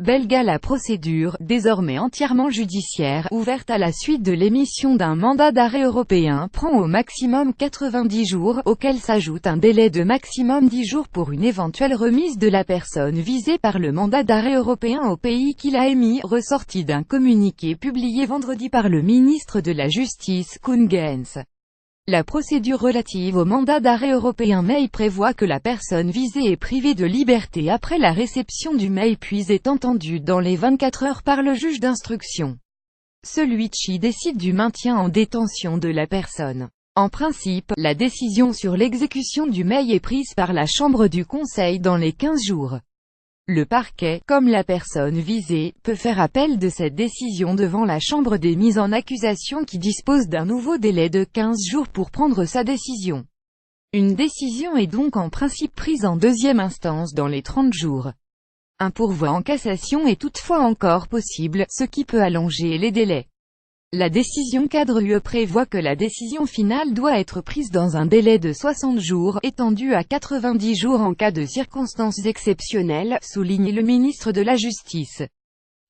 belga. La procédure, désormais entièrement judiciaire, ouverte à la suite de l'émission d'un mandat d'arrêt européen, prend au maximum 90 jours, auquel s'ajoute un délai de maximum 10 jours pour une éventuelle remise de la personne visée par le mandat d'arrêt européen au pays qui l'a émis, ressorti d'un communiqué publié vendredi par le ministre de la Justice, Koen Geens. La procédure relative au mandat d'arrêt européen mail prévoit que la personne visée est privée de liberté après la réception du mail puis est entendue dans les 24 heures par le juge d'instruction. Celui-ci décide du maintien en détention de la personne. En principe, la décision sur l'exécution du mail est prise par la chambre du conseil dans les 15 jours. Le parquet, comme la personne visée, peut faire appel de cette décision devant la chambre des mises en accusation qui dispose d'un nouveau délai de 15 jours pour prendre sa décision. Une décision est donc en principe prise en deuxième instance dans les 30 jours. Un pourvoi en cassation est toutefois encore possible, ce qui peut allonger les délais. La décision cadre UE prévoit que la décision finale doit être prise dans un délai de 60 jours, étendu à 90 jours en cas de circonstances exceptionnelles, souligne le ministre de la Justice.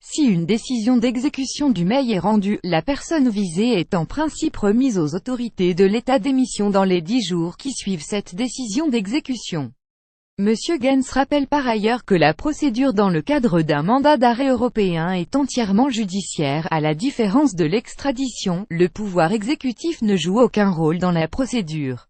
Si une décision d'exécution du mail est rendue, la personne visée est en principe remise aux autorités de l'État d'émission dans les 10 jours qui suivent cette décision d'exécution. Monsieur Geens rappelle par ailleurs que la procédure dans le cadre d'un mandat d'arrêt européen est entièrement judiciaire. À la différence de l'extradition, le pouvoir exécutif ne joue aucun rôle dans la procédure.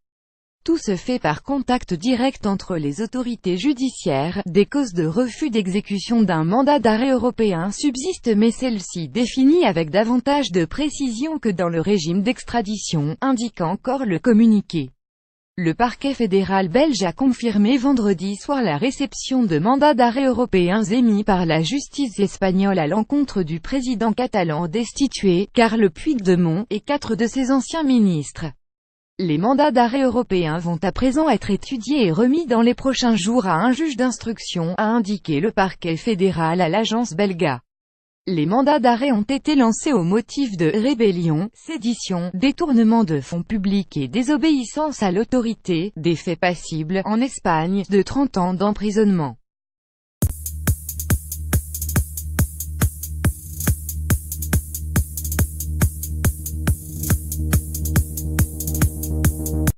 Tout se fait par contact direct entre les autorités judiciaires. Des causes de refus d'exécution d'un mandat d'arrêt européen subsistent mais celles-ci définies avec davantage de précision que dans le régime d'extradition, indique encore le communiqué. Le parquet fédéral belge a confirmé vendredi soir la réception de mandats d'arrêt européens émis par la justice espagnole à l'encontre du président catalan destitué, Carles Puigdemont, et 4 de ses anciens ministres. Les mandats d'arrêt européens vont à présent être étudiés et remis dans les prochains jours à un juge d'instruction, a indiqué le parquet fédéral à l'agence belga. Les mandats d'arrêt ont été lancés au motif de rébellion, sédition, détournement de fonds publics et désobéissance à l'autorité, des faits passibles, en Espagne, de 30 ans d'emprisonnement.